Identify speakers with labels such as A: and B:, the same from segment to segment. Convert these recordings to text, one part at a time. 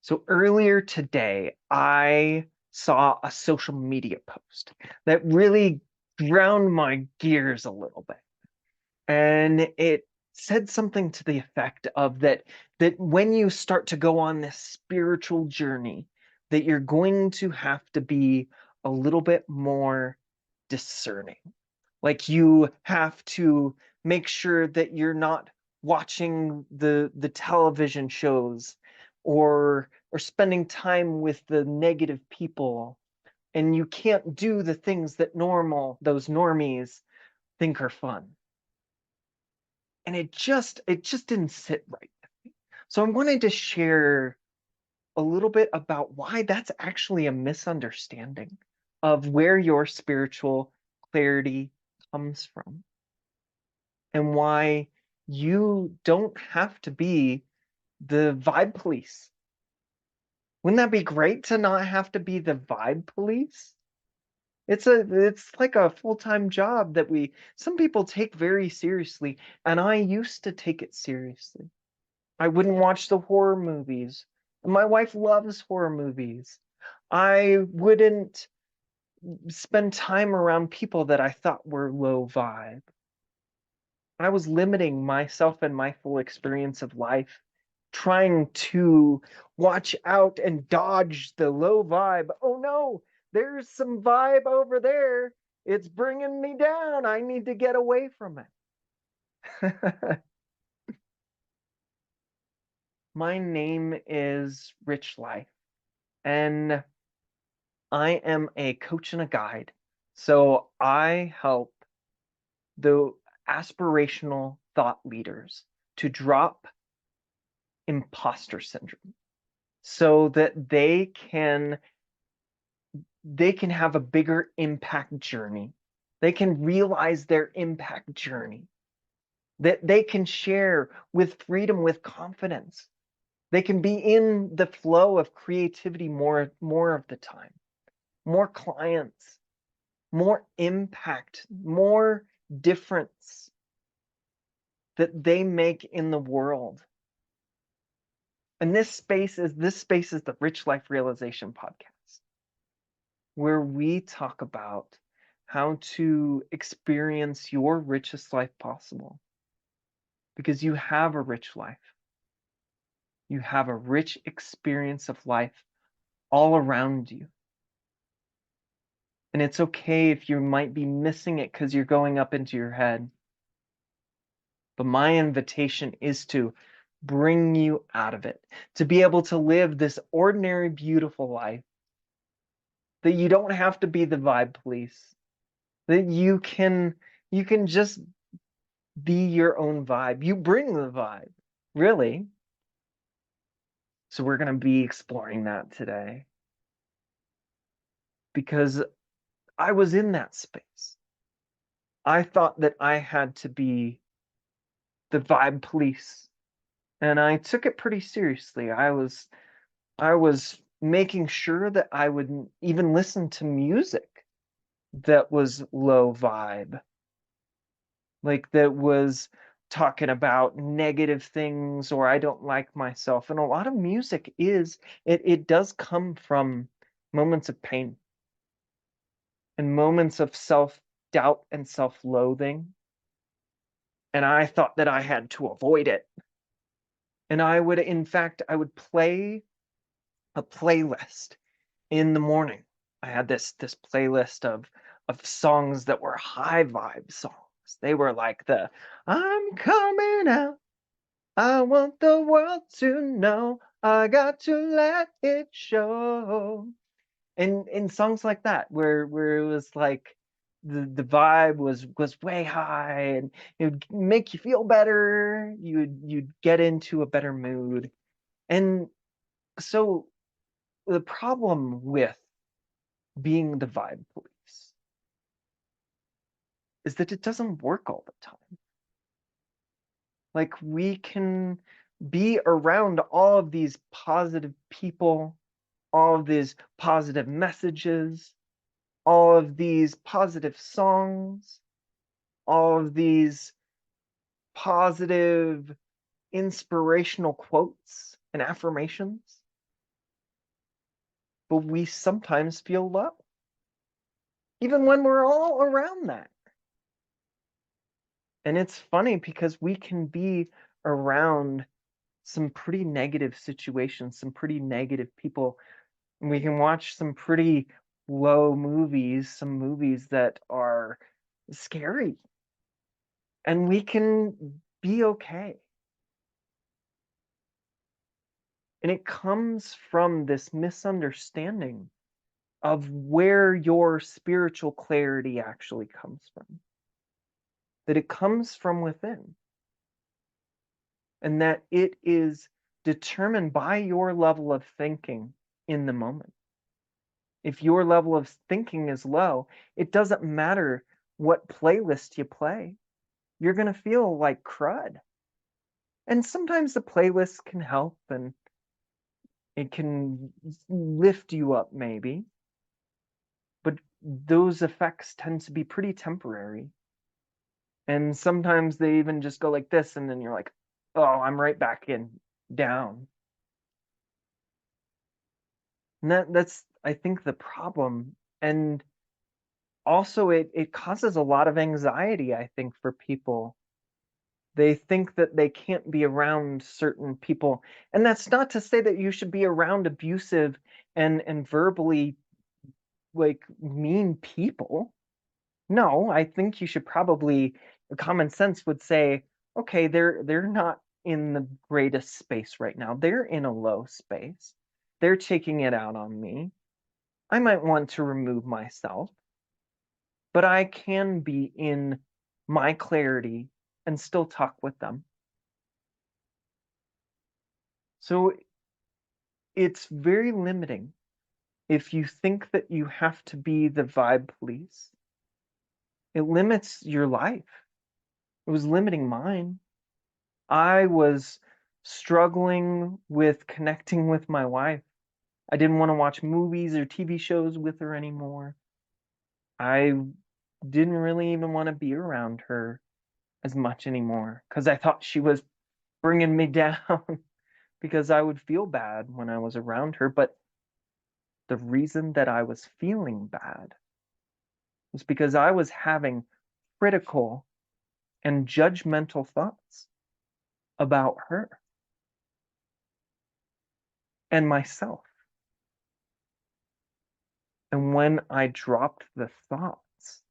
A: So earlier today, I saw a social media post that really ground my gears a little bit. And it said something to the effect of that when you start to go on this spiritual journey, that you're going to have to be a little bit more discerning. Like you have to make sure that you're not watching the television shows or spending time with the negative people, and you can't do the things that those normies think are fun. And it just didn't sit right. So I wanted to share a little bit about why that's actually a misunderstanding of where your spiritual clarity comes from, and why you don't have to be the vibe police. Wouldn't that be great to not have to be the vibe police? It's like a full-time job that we some people take very seriously, and I used to take it seriously. I wouldn't watch the horror movies. My wife loves horror movies. I wouldn't spend time around people that I thought were low vibe. I was limiting myself and my full experience of life, trying to watch out and dodge the low vibe. Oh no, there's some vibe over there. It's bringing me down. I need to get away from it. My name is Rich Life, and I am a coach and a guide. So I help the aspirational thought leaders to drop imposter syndrome so that they can have a bigger impact journey. They can realize their impact journey that they can share with freedom, with confidence. They can be in the flow of creativity more of the time, more clients, more impact, more difference that they make in the world. And this space is the Rich Life Realization Podcast, where we talk about how to experience your richest life possible. Because you have a rich life. You have a rich experience of life all around you. And it's okay if you might be missing it because you're going up into your head. But my invitation is to bring you out of it, to be able to live this ordinary, beautiful life, that you don't have to be the vibe police, that you can just be your own vibe. You bring the vibe, really. So we're going to be exploring that today because I was in that space. I thought that I had to be the vibe police, and I took it pretty seriously. I was making sure that I would even listen to music that was low vibe, like that was talking about negative things or I don't like myself. And a lot of music it does come from moments of pain and moments of self-doubt and self-loathing. And I thought that I had to avoid it. And I would play a playlist in the morning. I had this playlist of songs that were high vibe songs. They were like the I'm coming out. I want the world to know. I got to let it show. And songs like that where it was like the vibe was way high, and it would make you feel better. You'd get into a better mood. And so the problem with being the vibe police is that it doesn't work all the time. Like we can be around all of these positive people, all of these positive messages, all of these positive songs, all of these positive inspirational quotes and affirmations. but we sometimes feel low, even when we're all around that. And it's funny because we can be around some pretty negative situations, some pretty negative people. And we can watch some pretty low movies, some movies that are scary, and we can be okay. And it comes from this misunderstanding of where your spiritual clarity actually comes from, that it comes from within, and that it is determined by your level of thinking in the moment. If your level of thinking is low, it doesn't matter what playlist you play, you're going to feel like crud. And sometimes the playlist can help and it can lift you up, maybe, but those effects tend to be pretty temporary. And sometimes they even just go like this, and then you're like, oh, I'm right back in down. And that's, I think, the problem. And also, it causes a lot of anxiety, I think, for people. They think that they can't be around certain people. And that's not to say that you should be around abusive and verbally like mean people. No, I think you should probably, common sense would say, okay, they're not in the greatest space right now. They're in a low space. They're taking it out on me. I might want to remove myself, but I can be in my clarity and still talk with them. So it's very limiting if you think that you have to be the vibe police. It limits your life. It was limiting mine. I was struggling with connecting with my wife. I didn't want to watch movies or TV shows with her anymore. I didn't really even want to be around her as much anymore because I thought she was bringing me down because I would feel bad when I was around her. But the reason that I was feeling bad was because I was having critical and judgmental thoughts about her and myself. And when I dropped the thoughts,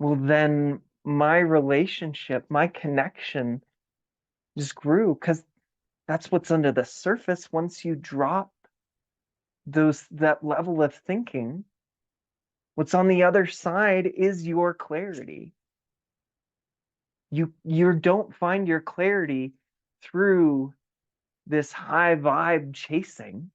A: well, then my relationship, my connection just grew because that's what's under the surface. Once you drop that level of thinking, what's on the other side is your clarity. You don't find your clarity through this high vibe chasing.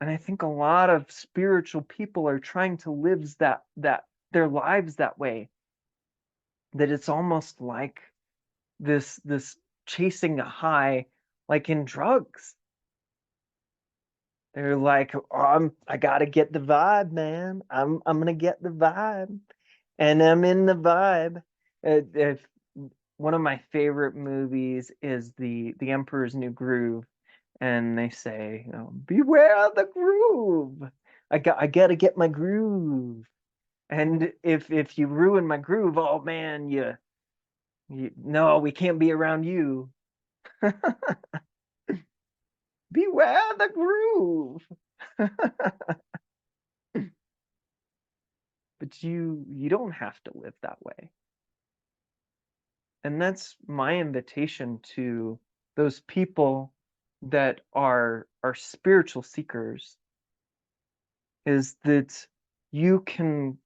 A: And I think a lot of spiritual people are trying to live that their lives that way, that it's almost like this chasing a high, like in drugs. They're like, oh, I gotta get the vibe, man. I'm gonna get the vibe, and I'm in the vibe. If one of my favorite movies is the Emperor's New Groove, and they say, beware of the groove. I gotta get my groove. And if you ruin my groove, oh man, you no, we can't be around you. Beware the groove. But you don't have to live that way. And that's my invitation to those people that are spiritual seekers, is that you can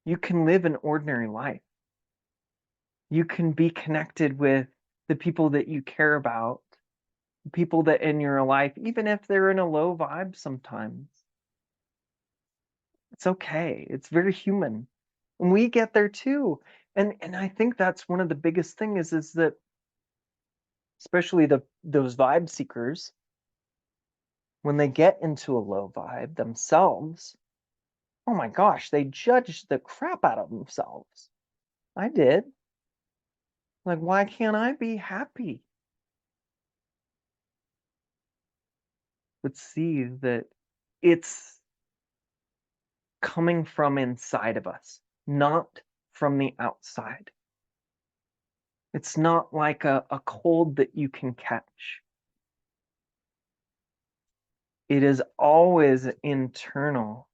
A: you can live an ordinary life. You can be connected with the people that you care about, people that in your life, even if they're in a low vibe sometimes. It's okay. It's very human. And we get there too. And I think that's one of the biggest things is that especially those vibe seekers, when they get into a low vibe themselves, oh my gosh, they judge the crap out of themselves. I did. Like, why can't I be happy? but see that it's coming from inside of us, not from the outside. It's not like a cold that you can catch. It is always internal.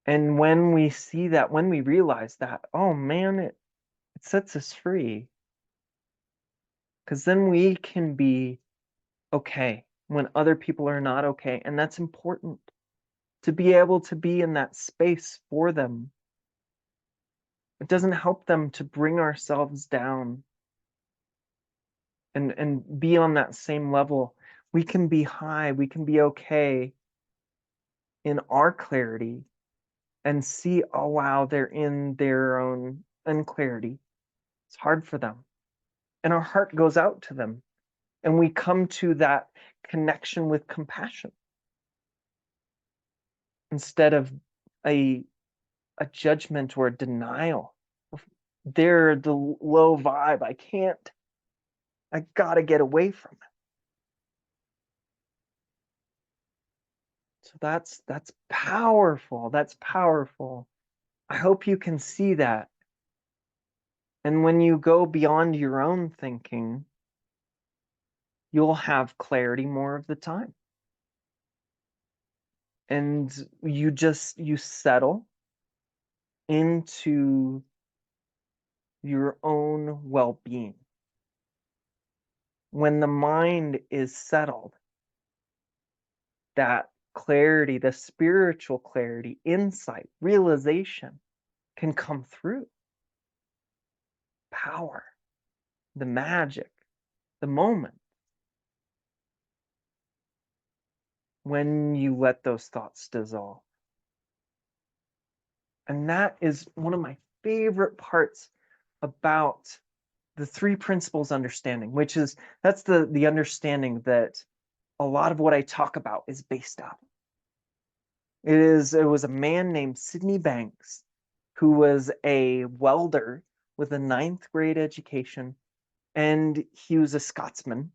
A: And when we see that, when we realize that, oh man, it sets us free. Because then we can be okay when other people are not okay. And that's important to be able to be in that space for them. It doesn't help them to bring ourselves down and be on that same level. We can be high, we can be okay in our clarity and see, oh wow, they're in their own unclarity. It's hard for them. And our heart goes out to them. And we come to that connection with compassion instead of a judgment or a denial. They're the low vibe. I gotta get away from it. So that's powerful. That's powerful. I hope you can see that. And when you go beyond your own thinking, you'll have clarity more of the time. And you settle into your own well-being. When the mind is settled, that clarity, the spiritual clarity, insight, realization can come through. Power, the magic, the moment. When you let those thoughts dissolve. And that is one of my favorite parts about the three principles understanding, which is that's the understanding that a lot of what I talk about is based on. It was a man named Sidney Banks who was a welder with a ninth grade education, and he was a Scotsman.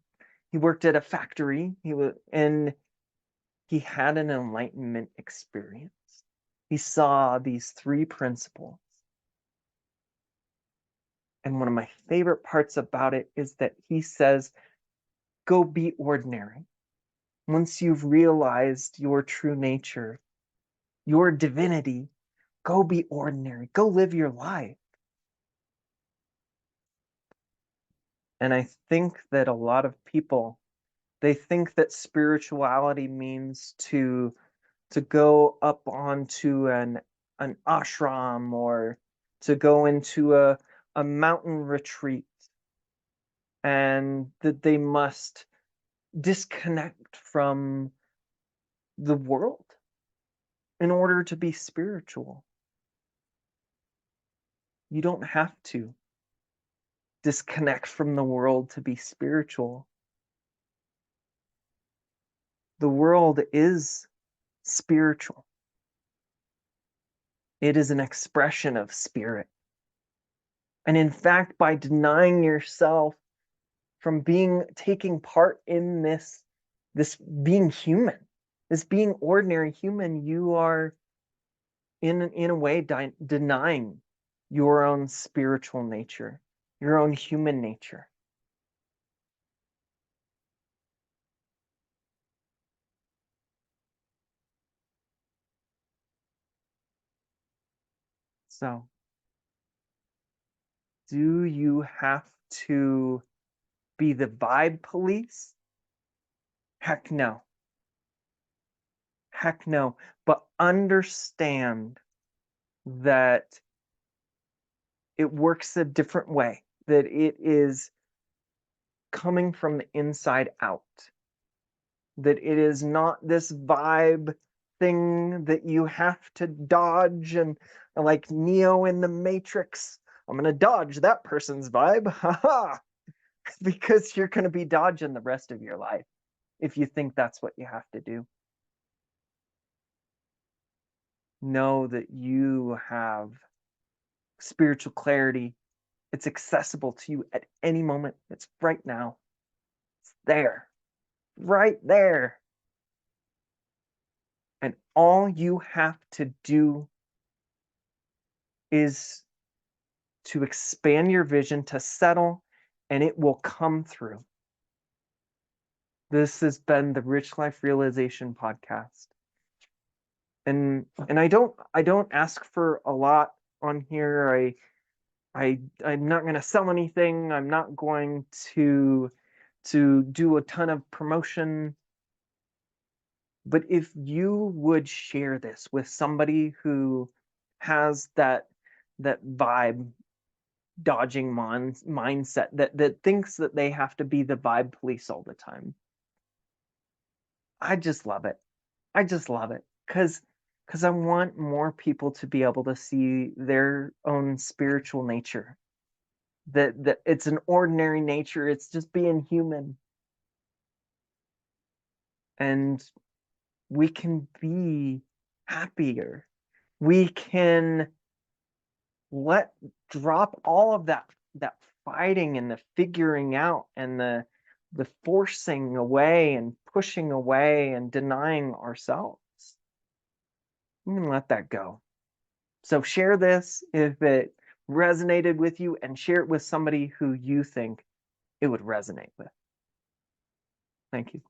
A: He worked at a factory. He had an enlightenment experience. He saw these three principles. And one of my favorite parts about it is that he says, go be ordinary. Once you've realized your true nature, your divinity, go be ordinary. Go live your life. And I think that a lot of people, they think that spirituality means to go up onto an ashram or to go into a mountain retreat, and that they must disconnect from the world in order to be spiritual. You don't have to disconnect from the world to be spiritual. The world is spiritual. It is an expression of spirit. And in fact, by denying yourself from taking part in this being human, this being ordinary human, you are in a way denying your own spiritual nature, your own human nature. So, do you have to be the vibe police? Heck no. Heck no. But understand that it works a different way, that it is coming from the inside out, that it is not this vibe thing that you have to dodge and like Neo in the Matrix. I'm going to dodge that person's vibe. Haha. Because you're going to be dodging the rest of your life if you think that's what you have to do. Know that you have spiritual clarity. It's accessible to you at any moment. It's right now. It's there. right there. And all you have to do is to expand your vision, to settle, and it will come through. This has been the Rich Life Realization Podcast. And I don't ask for a lot on here. I'm not going to sell anything. I'm not going to do a ton of promotion. But if you would share this with somebody who has that vibe dodging mindset, that thinks that they have to be the vibe police all the time, I just love it. I just love it because I want more people to be able to see their own spiritual nature. That it's an ordinary nature. It's just being human, and we can be happier. We can let drop all of that fighting and the figuring out and the forcing away and pushing away and denying ourselves. We can let that go. So share this if it resonated with you, and share it with somebody who you think it would resonate with. Thank you.